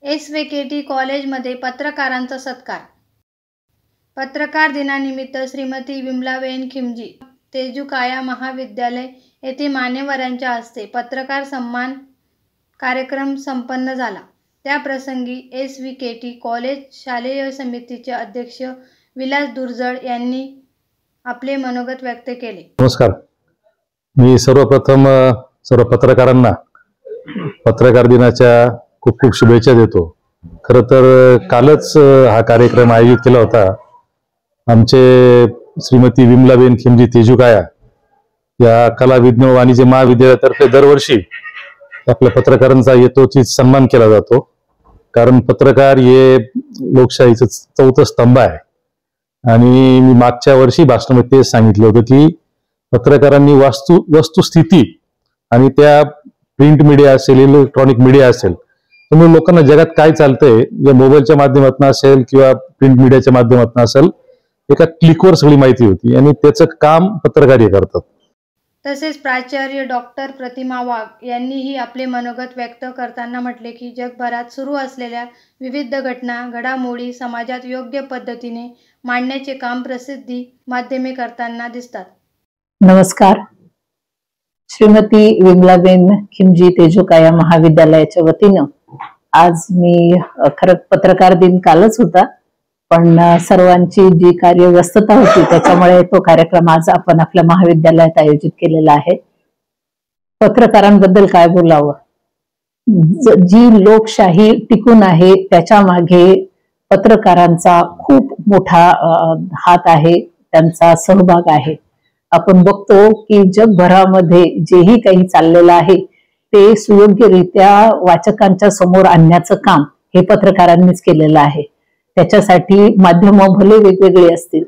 SVKT कॉलेजमध्ये पत्रकारांचा सत्कार। पत्रकार दिनानिमित्त श्रीमती विमलाबेन खिमजी तेजूकाया महाविद्यालय येथे मान्यवरांच्या हस्ते पत्रकार सन्मान कार्यक्रम संपन्न झाला। त्याप्रसंगी SVKT कॉलेज शालेय समितीचे अध्यक्ष विलास दुर्जळ यांनी आपले मनोगत व्यक्त केले। नमस्कार, मी सर्वप्रथम सर्व पत्रकारांना पत्रकार दिनाच्या खूप खूप शुभेच्छा देतो। खरं तर कालच हा कार्यक्रम आयोजित केला होता। आमचे श्रीमती विमलाबेन खिमजी तेजूकाया या कला विज्ञान वाणिज्य महाविद्यालयातर्फे दरवर्षी आपल्या पत्रकारांचा यथोचित सन्मान केला जातो, कारण पत्रकार हे लोकशाहीचं चौथं स्तंभ आहे। आणि मी मागच्या वर्षी भाषणामध्ये तेच सांगितलं होतं की पत्रकारांनी वस्तुस्थिती आणि त्या प्रिंट मीडिया असेल, इलेक्ट्रॉनिक मीडिया असेल, त्यामुळे लोकांना जगात काय चालतंय या मोबाईलच्या माध्यमातून असेल किंवा प्रिंट मीडियाच्या माध्यमातून असेल, एका क्लिकवर सगळी माहिती होती आणि त्याचं काम पत्रकार हे करतात। तसेच प्राचार्य डॉक्टर प्रतिमा वाघ यांनीही आपले मनोगत व्यक्त करताना म्हटले की जगभरात सुरू असलेल्या विविध घटना घडामोडी समाजात योग्य पद्धतीने मांडण्याचे काम प्रसिद्धी माध्यमे करताना दिसतात। नमस्कार, श्रीमती विमलाबेन खिमजी तेजूकाया महाविद्यालयाच्या वतीनं आज मी खरं पत्रकार दिन कालच होता, पण सर्वांची जी कार्यव्यस्तता होती त्याच्यामुळे तो कार्यक्रम आज आपण आपल्या महाविद्यालयात आयोजित केलेला आहे। पत्रकारांबद्दल काय बोलावं, जी लोकशाही टिकून आहे त्याच्या मागे पत्रकारांचा खूप मोठा हात आहे, त्यांचा सहभाग आहे। आपण बघतो की जगभरामध्ये जेही काही चाललेलं आहे ते सुयोग्यरित्या वाचकांच्या समोर आणण्याचं काम हे पत्रकारांनीच केलेलं आहे। त्याच्यासाठी माध्यम भले वेगवेगळे असतील,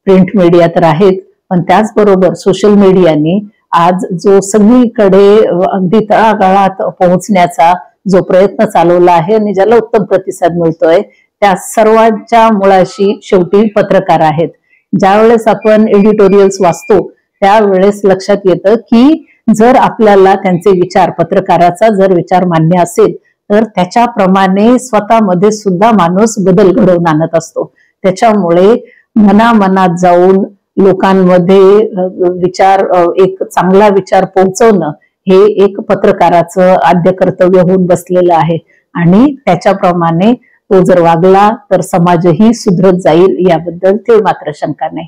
प्रिंट मीडिया तर आहेत, पण त्याचबरोबर सोशल मीडियाने आज जो सगळीकडे अगदी तळागाळात पोहोचण्याचा जो प्रयत्न चालवला आहे आणि ज्याला उत्तम प्रतिसाद मिळतोय, त्या सर्वांच्या मुळाशी शेवटी पत्रकार आहेत। ज्यावेळेस आपण एडिटोरियल्स वाचतो त्यावेळेस लक्षात येतं की जर आपल्याला त्यांचे विचार, पत्रकाराचा जर विचार मान्य असेल तर त्याच्याप्रमाणे स्वतःमध्ये सुद्धा माणूस बदल घडवून आणत असतो। त्याच्यामुळे मनामनात जाऊन लोकांमध्ये विचार, एक चांगला विचार पोहोचवणं हे एक पत्रकाराचं आद्य कर्तव्य होऊन बसलेलं आहे आणि त्याच्याप्रमाणे तो जर वागला तर समाजही सुधरत जाईल याबद्दल ते मात्र शंका नाही।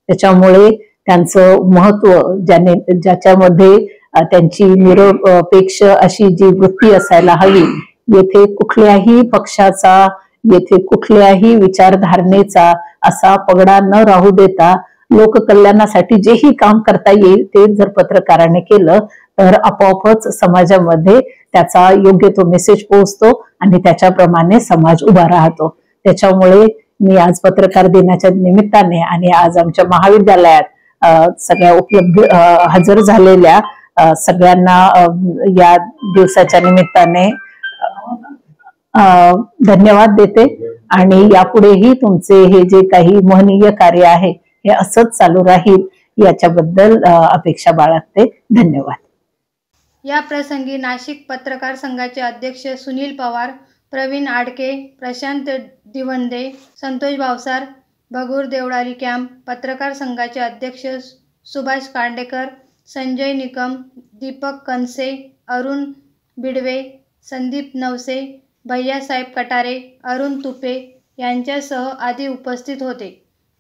त्याच्यामुळे त्यांचं महत्व ज्याच्यामध्ये त्यांची निरपेक्ष अशी जी वृत्ती असायला हवी, येथे कुठल्याही पक्षाचा, येथे कुठल्याही विचारधारणेचा असा पगडा न राहू देता लोककल्याणासाठी जेही काम करता येईल ते जर पत्रकाराने केलं तर आपोआपच समाजामध्ये त्याचा योग्य तो मेसेज पोहोचतो आणि त्याच्याप्रमाणे समाज उभा राहतो। त्याच्यामुळे मी आज पत्रकार दिनाच्या निमित्ताने आणि आज आमच्या महाविद्यालयात सगळ्या उपलब्ध हजर झालेल्या सगळ्यांना या दिवसाच्या निमित्ताने धन्यवाद देते आणि यापुढेही तुमचे हे जे काही महनीय कार्य आहे हे असंच चालू राहील याच्याबद्दल अपेक्षा बाळगते। धन्यवाद। या प्रसंगी नाशिक पत्रकार संघाचे अध्यक्ष सुनील पवार, प्रवीण आडके, प्रशांत दिवंडे, संतोष भावसार, भगूर देवळाली कॅम्प, पत्रकार संघाचे अध्यक्ष सुभाष कांडेकर, संजय निकम, दीपक कनसे, अरुण बिडवे, संदीप नवसे, भैयासाहेब कटारे, अरुण तुपे यांच्यासह आदी उपस्थित होते।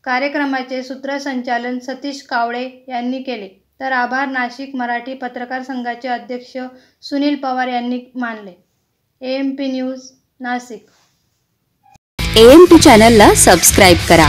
कार्यक्रमाचे सूत्रसंचालन सतीश कावळे यांनी केले, तर आभार नाशिक मराठी पत्रकार संघाचे अध्यक्ष सुनील पवार यांनी मानले। AMP news Nashik. AMP चॅनलला सबस्क्राइब करा।